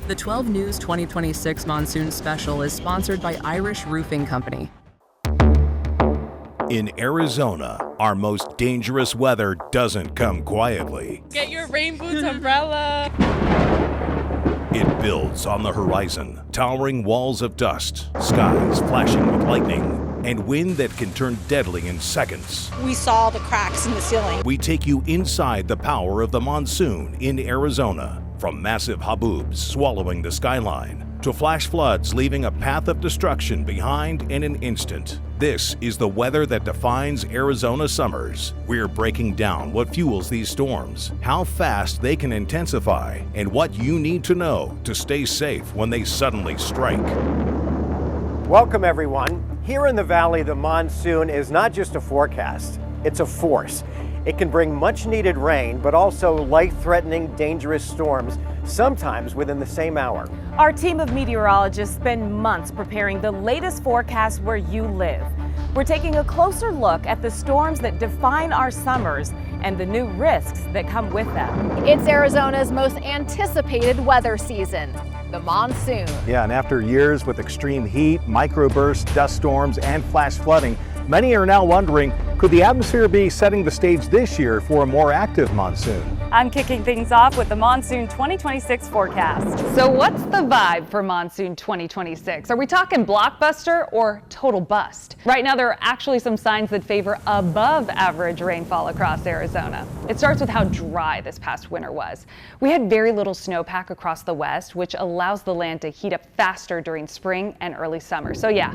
The 12 News 2026 Monsoon Special is sponsored by Irish Roofing Company. In Arizona, our most dangerous weather doesn't come quietly. Get your rain boots, umbrella. It builds on the horizon, towering walls of dust, skies flashing with lightning, and wind that can turn deadly in seconds. We saw the cracks in the ceiling. We take you inside the power of the monsoon in Arizona. From massive haboobs swallowing the skyline to flash floods leaving a path of destruction behind in an instant. This is the weather that defines Arizona summers. We're breaking down what fuels these storms, how fast they can intensify, and what you need to know to stay safe when they suddenly strike. Welcome, everyone. Here in the valley, the monsoon is not just a forecast, it's a force. It can bring much needed rain, but also life-threatening, dangerous storms, sometimes within the same hour. Our team of meteorologists spend months preparing the latest forecast where you live. We're taking a closer look at the storms that define our summers and the new risks that come with them. It's Arizona's most anticipated weather season, the monsoon. Yeah, and after years with extreme heat, microbursts, dust storms, and flash flooding, many are now wondering, could the atmosphere be setting the stage this year for a more active monsoon? I'm kicking things off with the Monsoon 2026 forecast. So what's the vibe for Monsoon 2026? Are we talking blockbuster or total bust? Right now, there are actually some signs that favor above average rainfall across Arizona. It starts with how dry this past winter was. We had very little snowpack across the west, which allows the land to heat up faster during spring and early summer. So yeah,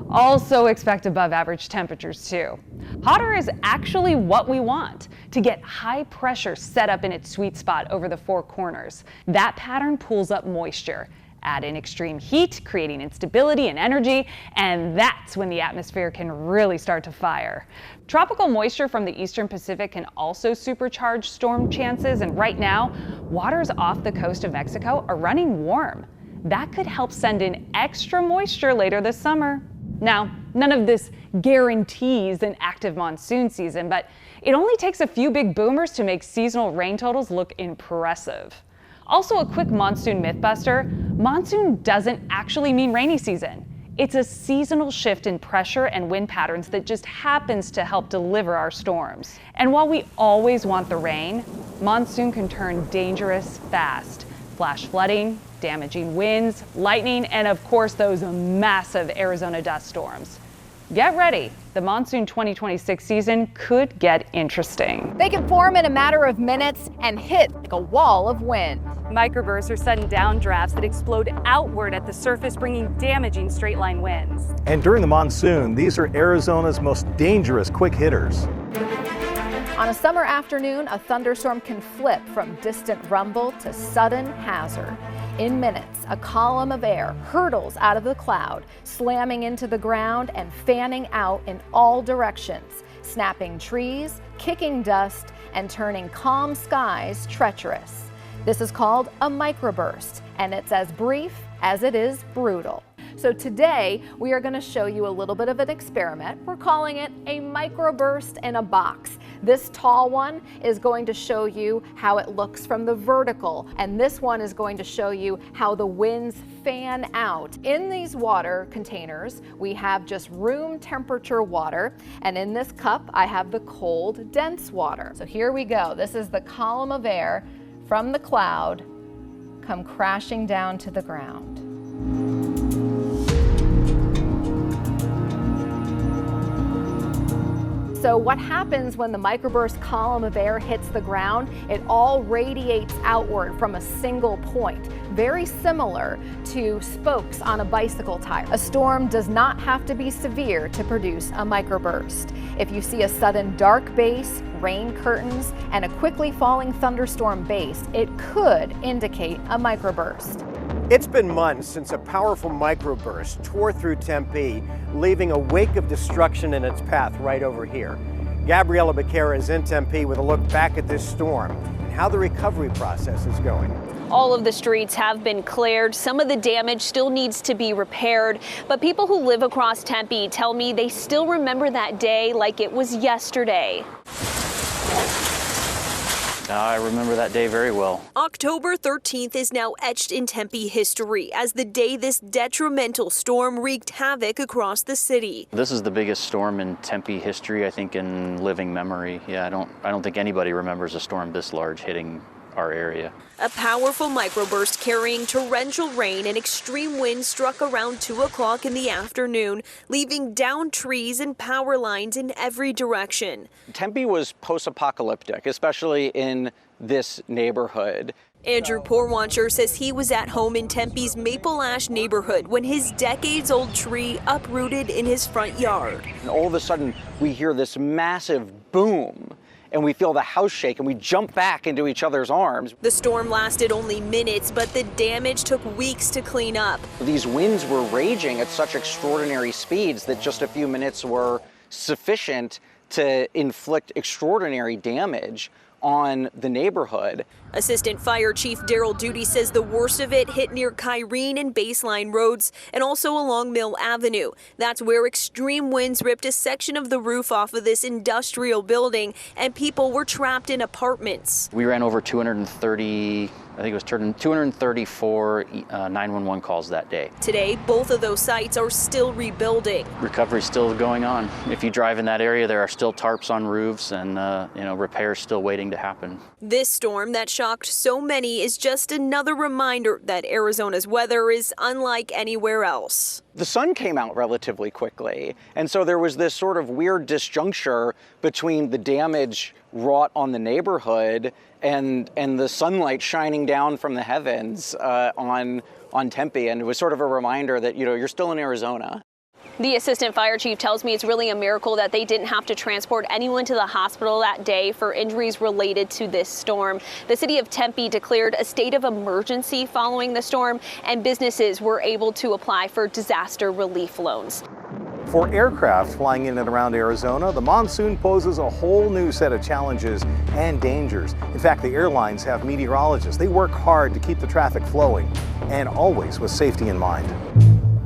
also expect above average temperatures too. Hotter is actually what we want to get high pressure set up in its sweet spot over the four corners. That pattern pulls up moisture. Add in extreme heat, creating instability and energy, and that's when the atmosphere can really start to fire. Tropical moisture from the eastern Pacific can also supercharge storm chances, and right now, waters off the coast of Mexico are running warm. That could help send in extra moisture later this summer. Now, none of this guarantees an active monsoon season, but it only takes a few big boomers to make seasonal rain totals look impressive. Also, a quick monsoon mythbuster: monsoon doesn't actually mean rainy season. It's a seasonal shift in pressure and wind patterns that just happens to help deliver our storms. And while we always want the rain, monsoon can turn dangerous fast. Flash flooding, damaging winds, lightning, and of course those massive Arizona dust storms. Get ready, the Monsoon 2026 season could get interesting. They can form in a matter of minutes and hit like a wall of wind. Microbursts are sudden downdrafts that explode outward at the surface, bringing damaging straight-line winds. And during the monsoon, these are Arizona's most dangerous quick hitters. On a summer afternoon, a thunderstorm can flip from distant rumble to sudden hazard. In minutes, a column of air hurtles out of the cloud, slamming into the ground and fanning out in all directions, snapping trees, kicking dust, and turning calm skies treacherous. This is called a microburst, and it's as brief as it is brutal. So today, we are going to show you a little bit of an experiment. We're calling it a microburst in a box. This tall one is going to show you how it looks from the vertical, and this one is going to show you how the winds fan out. In these water containers, we have just room temperature water, and in this cup, I have the cold, dense water. So here we go. This is the column of air from the cloud come crashing down to the ground. So what happens when the microburst column of air hits the ground? It all radiates outward from a single point, very similar to spokes on a bicycle tire. A storm does not have to be severe to produce a microburst. If you see a sudden dark base, rain curtains, and a quickly falling thunderstorm base, it could indicate a microburst. It's been months since a powerful microburst tore through Tempe, leaving a wake of destruction in its path right over here. Gabriella Becerra is in Tempe with a look back at this storm and how the recovery process is going. All of the streets have been cleared. Some of the damage still needs to be repaired, but people who live across Tempe tell me they still remember that day like it was yesterday. I remember that day very well. October 13th is now etched in Tempe history as the day this detrimental storm wreaked havoc across the city. This is the biggest storm in Tempe history, I think, in living memory. Yeah, I don't think anybody remembers a storm this large hitting our area. A powerful microburst carrying torrential rain and extreme winds struck around 2 o'clock in the afternoon, leaving downed trees and power lines in every direction. Tempe was post-apocalyptic, especially in this neighborhood. Andrew Porwancher says he was at home in Tempe's Maple Ash neighborhood when his decades-old tree uprooted in his front yard. And all of a sudden, we hear this massive boom, and we feel the house shake, and we jump back into each other's arms. The storm lasted only minutes, but the damage took weeks to clean up. These winds were raging at such extraordinary speeds that just a few minutes were sufficient to inflict extraordinary damage on the neighborhood. Assistant Fire Chief Daryl Duty says the worst of it hit near Kyrene and Baseline roads and also along Mill Avenue. That's where extreme winds ripped a section of the roof off of this industrial building and people were trapped in apartments. We ran over 234 911 calls that day. Today, both of those sites are still rebuilding. Recovery's still going on. If you drive in that area, there are still tarps on roofs and repairs still waiting to happen. This storm that shocked so many is just another reminder that Arizona's weather is unlike anywhere else. The sun came out relatively quickly, and so there was this sort of weird disjuncture between the damage wrought on the neighborhood and the sunlight shining down from the heavens on Tempe, and it was sort of a reminder that, you're still in Arizona. The assistant fire chief tells me it's really a miracle that they didn't have to transport anyone to the hospital that day for injuries related to this storm. The city of Tempe declared a state of emergency following the storm, and businesses were able to apply for disaster relief loans. For aircraft flying in and around Arizona, the monsoon poses a whole new set of challenges and dangers. In fact, the airlines have meteorologists. They work hard to keep the traffic flowing, and always with safety in mind.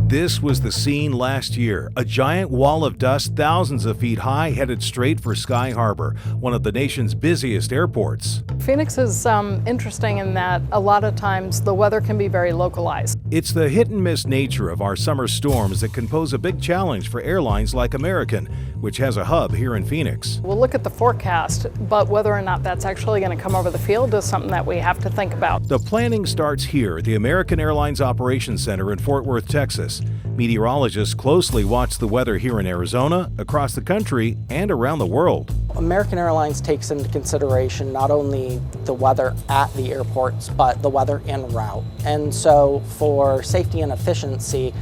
This was the scene last year. A giant wall of dust thousands of feet high headed straight for Sky Harbor, one of the nation's busiest airports. Phoenix is interesting in that a lot of times the weather can be very localized. It's the hit and miss nature of our summer storms that can pose a big challenge for airlines like American, which has a hub here in Phoenix. We'll look at the forecast, but whether or not that's actually going to come over the field is something that we have to think about. The planning starts here at the American Airlines Operations Center in Fort Worth, Texas. Meteorologists closely watch the weather here in Arizona, across the country, and around the world. American Airlines takes into consideration not only the weather at the airports, but the weather en route. And so for safety and efficiency,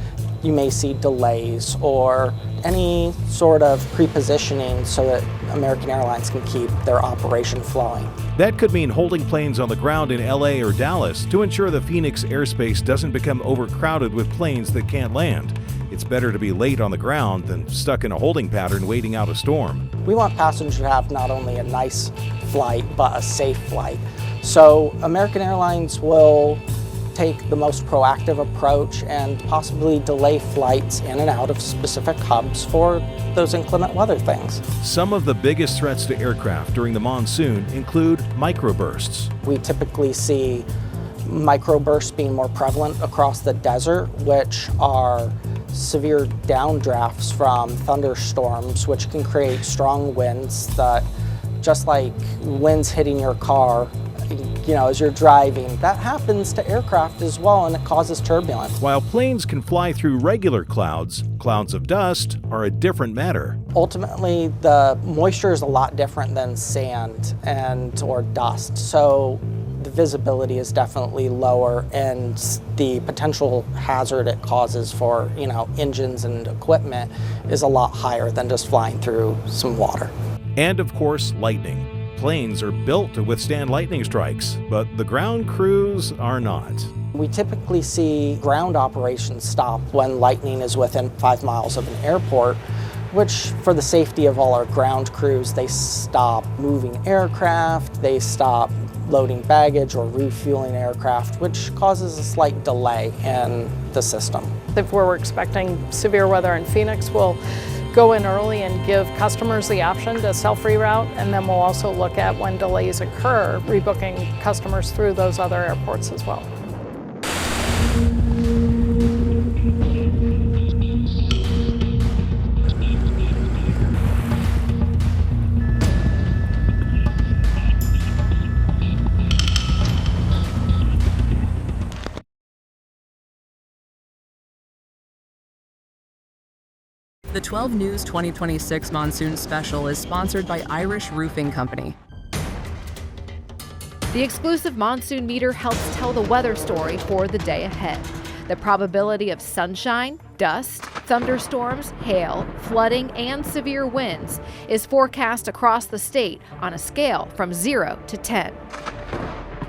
you may see delays or any sort of pre-positioning so that American Airlines can keep their operation flowing. That could mean holding planes on the ground in LA or Dallas to ensure the Phoenix airspace doesn't become overcrowded with planes that can't land. It's better to be late on the ground than stuck in a holding pattern waiting out a storm. We want passengers to have not only a nice flight, but a safe flight. So American Airlines will take the most proactive approach and possibly delay flights in and out of specific hubs for those inclement weather things. Some of the biggest threats to aircraft during the monsoon include microbursts. We typically see microbursts being more prevalent across the desert, which are severe downdrafts from thunderstorms, which can create strong winds that, just like winds hitting your car, as you're driving, that happens to aircraft as well, and it causes turbulence. While planes can fly through regular clouds, clouds of dust are a different matter. Ultimately, the moisture is a lot different than sand or dust, so the visibility is definitely lower, and the potential hazard it causes for engines and equipment is a lot higher than just flying through some water. And of course, lightning. Planes are built to withstand lightning strikes, but the ground crews are not. We typically see ground operations stop when lightning is within 5 miles of an airport, which for the safety of all our ground crews, they stop moving aircraft, they stop loading baggage or refueling aircraft, which causes a slight delay in the system. If we're expecting severe weather in Phoenix, we'll go in early and give customers the option to self-reroute, and then we'll also look at when delays occur, rebooking customers through those other airports as well. The 12 News 2026 Monsoon Special is sponsored by Irish Roofing Company. The exclusive monsoon meter helps tell the weather story for the day ahead. The probability of sunshine, dust, thunderstorms, hail, flooding, and severe winds is forecast across the state on a scale from 0 to 10.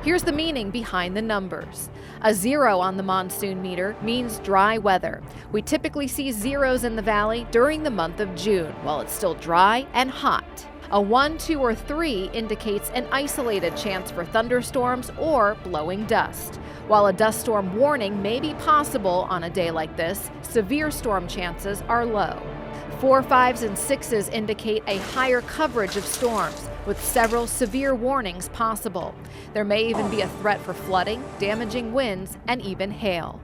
Here's the meaning behind the numbers. A 0 on the monsoon meter means dry weather. We typically see zeros in the valley during the month of June while it's still dry and hot. A 1, 2, or 3 indicates an isolated chance for thunderstorms or blowing dust. While a dust storm warning may be possible on a day like this, severe storm chances are low. 4, 5s, and 6s indicate a higher coverage of storms, with several severe warnings possible. There may even be a threat for flooding, damaging winds, and even hail.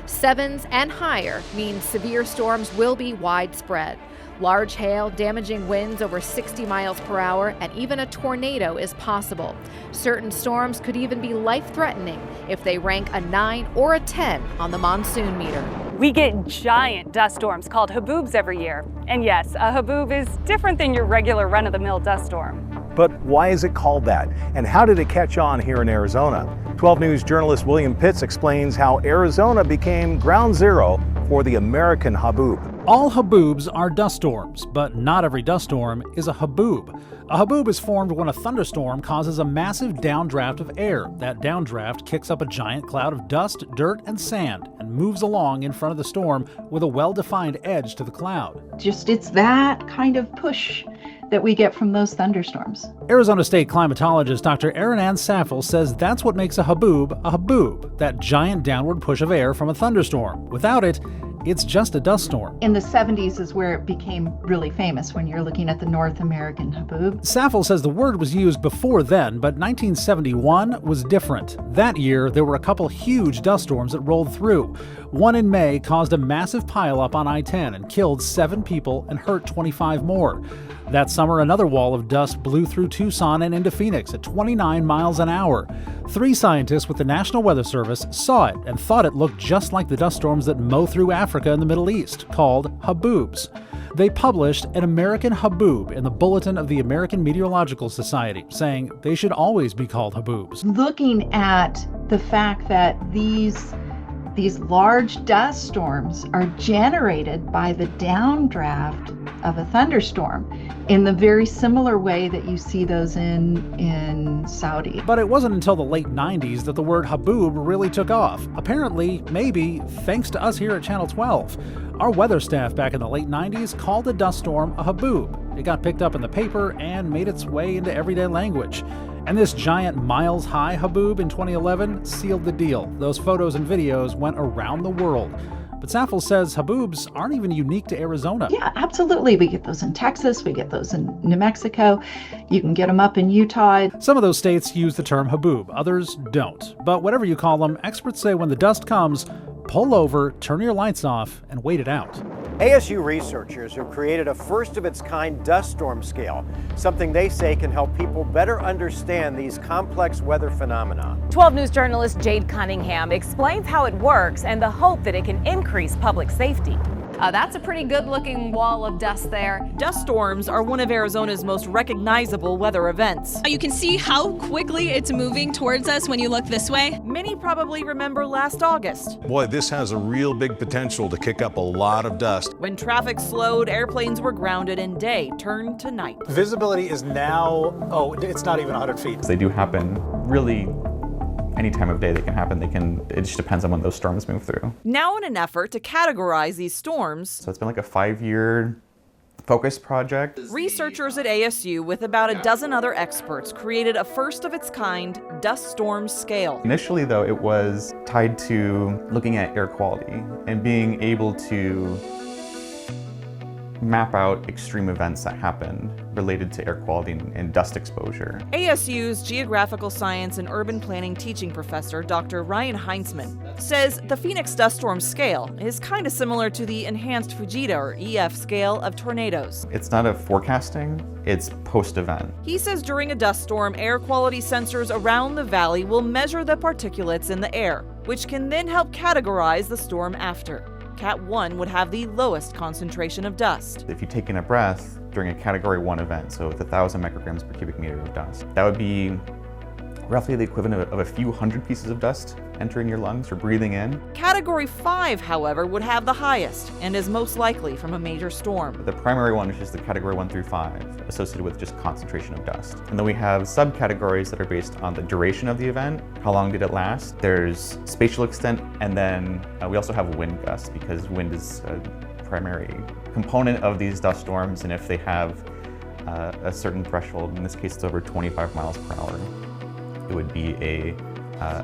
7s and higher means severe storms will be widespread. Large hail, damaging winds over 60 miles per hour, and even a tornado is possible. Certain storms could even be life-threatening if they rank a 9 or a 10 on the monsoon meter. We get giant dust storms called haboobs every year. And yes, a haboob is different than your regular run-of-the-mill dust storm. But why is it called that? And how did it catch on here in Arizona? 12 News journalist William Pitts explains how Arizona became ground zero for the American haboob. All haboobs are dust storms, but not every dust storm is a haboob. A haboob is formed when a thunderstorm causes a massive downdraft of air. That downdraft kicks up a giant cloud of dust, dirt, and sand and moves along in front of the storm with a well-defined edge to the cloud. It's that kind of push that we get from those thunderstorms. Arizona State climatologist Dr. Erin Ann Saffel says that's what makes a haboob, that giant downward push of air from a thunderstorm. Without it, it's just a dust storm. In the 70s is where it became really famous, when you're looking at the North American haboob. Saffel says the word was used before then, but 1971 was different. That year, there were a couple huge dust storms that rolled through. One in May caused a massive pileup on I-10 and killed 7 people and hurt 25 more. That summer, another wall of dust blew through Tucson and into Phoenix at 29 miles an hour. 3 scientists with the National Weather Service saw it and thought it looked just like the dust storms that mow through Africa and the Middle East, called haboobs. They published an American haboob in the Bulletin of the American Meteorological Society, saying they should always be called haboobs. Looking at the fact that these large dust storms are generated by the downdraft of a thunderstorm in the very similar way that you see those in Saudi. But it wasn't until the late 90s that the word haboob really took off. Apparently, maybe, thanks to us here at Channel 12. Our weather staff back in the late 90s called a dust storm a haboob. It got picked up in the paper and made its way into everyday language. And this giant miles-high haboob in 2011 sealed the deal. Those photos and videos went around the world. But Saffel says haboobs aren't even unique to Arizona. Yeah, absolutely. We get those in Texas, we get those in New Mexico, you can get them up in Utah. Some of those states use the term haboob, others don't. But whatever you call them, experts say when the dust comes, pull over, turn your lights off, and wait it out. ASU researchers have created a first-of-its-kind dust storm scale, something they say can help people better understand these complex weather phenomena. 12 News journalist Jade Cunningham explains how it works and the hope that it can increase public safety. That's a pretty good-looking wall of dust there. Dust storms are one of Arizona's most recognizable weather events. You can see how quickly it's moving towards us when you look this way. Many probably remember last August. Boy, this has a real big potential to kick up a lot of dust. When traffic slowed, airplanes were grounded and day turned to night. Visibility is now, it's not even 100 feet. They do happen really any time of day they can happen. It just depends on when those storms move through. Now in an effort to categorize these storms, so it's been like a 5-year focus project. Researchers at ASU with about a dozen other experts created a first-of-its-kind dust storm scale. Initially though, it was tied to looking at air quality and being able to map out extreme events that happen related to air quality and dust exposure. ASU's Geographical Science and Urban Planning teaching professor, Dr. Ryan Heinzman, says the Phoenix dust storm scale is kind of similar to the enhanced Fujita or EF scale of tornadoes. It's not a forecasting, it's post-event. He says during a dust storm, air quality sensors around the valley will measure the particulates in the air, which can then help categorize the storm after. Cat 1 would have the lowest concentration of dust. If you take in a breath during a Category 1 event, so with 1,000 micrograms per cubic meter of dust, that would be roughly the equivalent of a few hundred pieces of dust entering your lungs or breathing in. Category 5, however, would have the highest and is most likely from a major storm. The primary one is just the Category 1 through 5, associated with just concentration of dust. And then we have subcategories that are based on the duration of the event, how long did it last, there's spatial extent, and then we also have wind gusts, because wind is a primary component of these dust storms, and if they have a certain threshold, in this case it's over 25 miles per hour, it would be a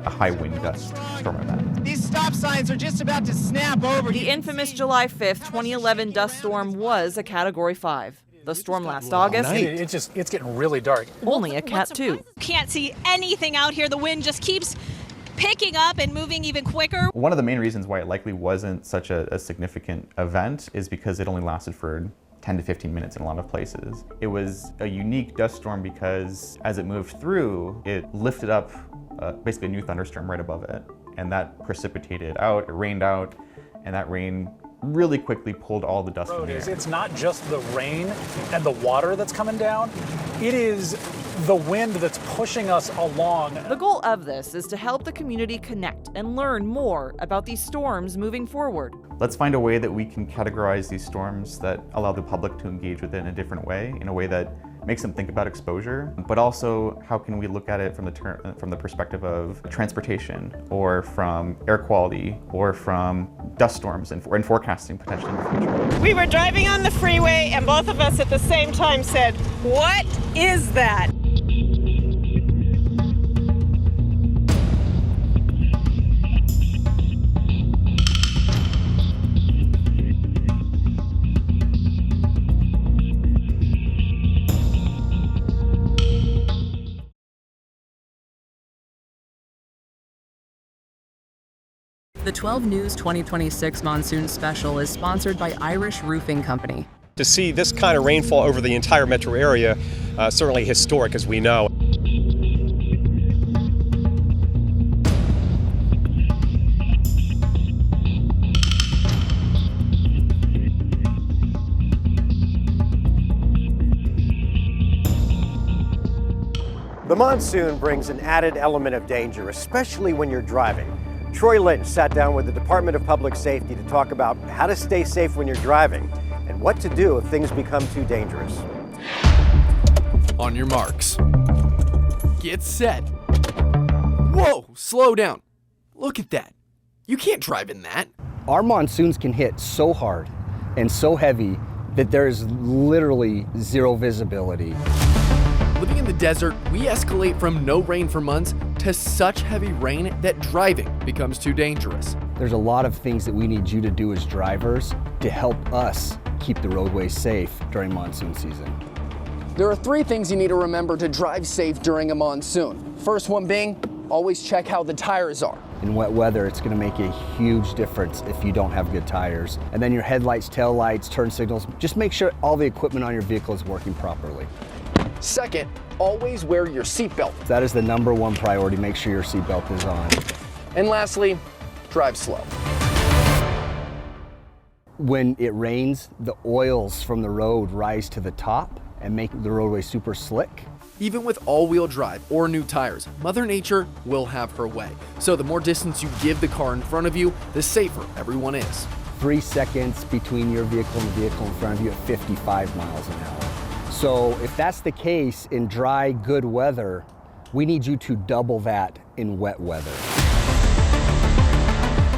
high wind gust storm event. These stop signs are just about to snap over. The infamous July 5th, 2011 dust storm was a Category 5. The storm last August, it's getting really dark. Only a Cat 2. Can't see anything out here. The wind just keeps picking up and moving even quicker. One of the main reasons why it likely wasn't such a significant event is because it only lasted for 10 to 15 minutes in a lot of places. It was a unique dust storm because as it moved through, it lifted up basically a new thunderstorm right above it. And that precipitated out, it rained out, and that rain really quickly pulled all the dust from the air. It's not just the rain and the water that's coming down, it is the wind that's pushing us along. The goal of this is to help the community connect and learn more about these storms moving forward. Let's find a way that we can categorize these storms that allow the public to engage with it in a different way, in a way that makes them think about exposure, but also how can we look at it from the perspective of transportation, or from air quality, or from dust storms and forecasting potentially in the future. We were driving on the freeway and both of us at the same time said, "What is that?" The 12 News 2026 Monsoon Special is sponsored by Irish Roofing Company. To see this kind of rainfall over the entire metro area, certainly historic as we know. The monsoon brings an added element of danger, especially when you're driving. Troy Lynch sat down with the Department of Public Safety to talk about how to stay safe when you're driving and what to do if things become too dangerous. On your marks. Get set. Whoa, slow down. Look at that. You can't drive in that. Our monsoons can hit so hard and so heavy that there's literally zero visibility. Living in the desert, we escalate from no rain for months to such heavy rain that driving becomes too dangerous. There's a lot of things that we need you to do as drivers to help us keep the roadways safe during monsoon season. There are 3 things you need to remember to drive safe during a monsoon. First one being, always check how the tires are. In wet weather, it's going to make a huge difference if you don't have good tires. And then your headlights, tail lights, turn signals, just make sure all the equipment on your vehicle is working properly. Second, always wear your seatbelt. That is the #1 priority, make sure your seatbelt is on. And lastly, drive slow. When it rains, the oils from the road rise to the top and make the roadway super slick. Even with all-wheel drive or new tires, Mother Nature will have her way. So the more distance you give the car in front of you, the safer everyone is. 3 seconds between your vehicle and the vehicle in front of you at 55 miles an hour. So if that's the case in dry, good weather, we need you to double that in wet weather.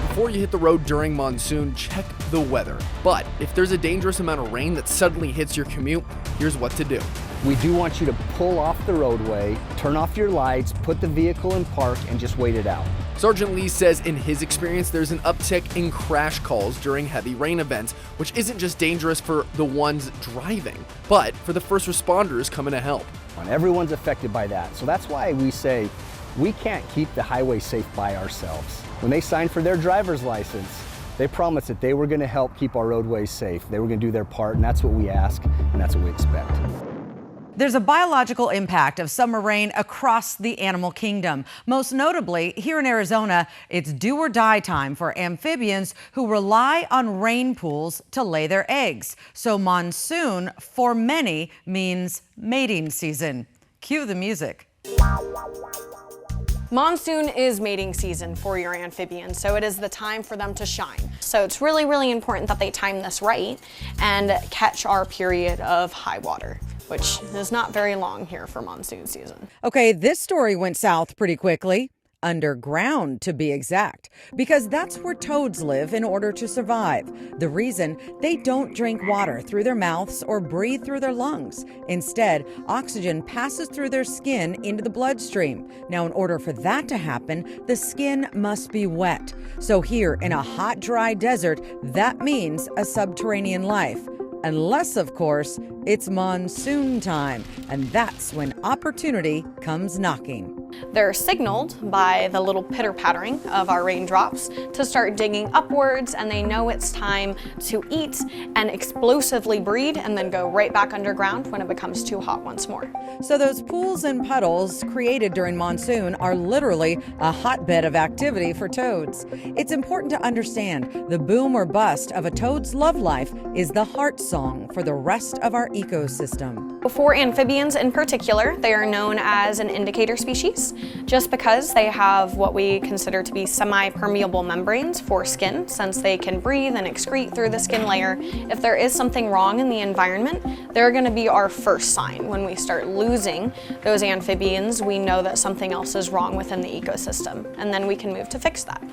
Before you hit the road during monsoon, check the weather. But if there's a dangerous amount of rain that suddenly hits your commute, here's what to do. We do want you to pull off the roadway, turn off your lights, put the vehicle in park, and just wait it out. Sergeant Lee says in his experience there's an uptick in crash calls during heavy rain events, which isn't just dangerous for the ones driving, but for the first responders coming to help. Everyone's affected by that. So that's why we say we can't keep the highway safe by ourselves. When they signed for their driver's license, they promised that they were going to help keep our roadways safe. They were going to do their part, and that's what we ask, and that's what we expect. There's a biological impact of summer rain across the animal kingdom. Most notably, here in Arizona, it's do or die time for amphibians who rely on rain pools to lay their eggs. So monsoon, for many, means mating season. Cue the music. Monsoon is mating season for your amphibians, so it is the time for them to shine. So it's really, really important that they time this right and catch our period of high water, which is not very long here for monsoon season. Okay, this story went south pretty quickly. Underground, to be exact, because that's where toads live in order to survive. The reason, they don't drink water through their mouths or breathe through their lungs. Instead, oxygen passes through their skin into the bloodstream. Now, in order for that to happen, the skin must be wet. So here in a hot, dry desert, that means a subterranean life. Unless, of course, it's monsoon time, and that's when opportunity comes knocking. They're signaled by the little pitter-pattering of our raindrops to start digging upwards, and they know it's time to eat and explosively breed and then go right back underground when it becomes too hot once more. So those pools and puddles created during monsoon are literally a hotbed of activity for toads. It's important to understand the boom or bust of a toad's love life is the heart song for the rest of our ecosystem. For amphibians in particular, they are known as an indicator species just because they have what we consider to be semi-permeable membranes for skin, since they can breathe and excrete through the skin layer. If there is something wrong in the environment, they're going to be our first sign. When we start losing those amphibians, we know that something else is wrong within the ecosystem, and then we can move to fix that.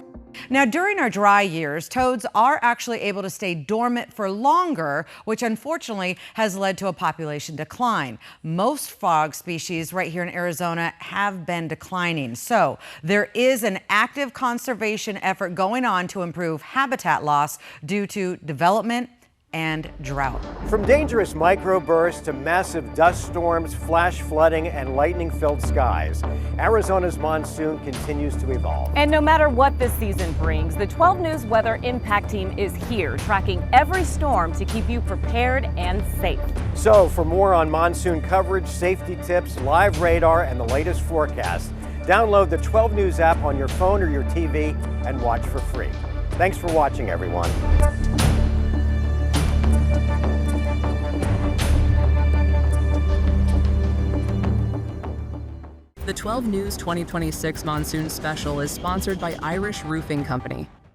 Now, during our dry years, toads are actually able to stay dormant for longer, which unfortunately has led to a population decline. Most frog species right here in Arizona have been declining. So there is an active conservation effort going on to improve habitat loss due to development and drought. From dangerous microbursts to massive dust storms, flash flooding, and lightning-filled skies, Arizona's monsoon continues to evolve. And no matter what this season brings, the 12 News Weather Impact Team is here, tracking every storm to keep you prepared and safe. So for more on monsoon coverage, safety tips, live radar, and the latest forecast, download the 12 News app on your phone or your TV and watch for free. Thanks for watching, everyone. The 12 News 2026 Monsoon Special is sponsored by Irish Roofing Company.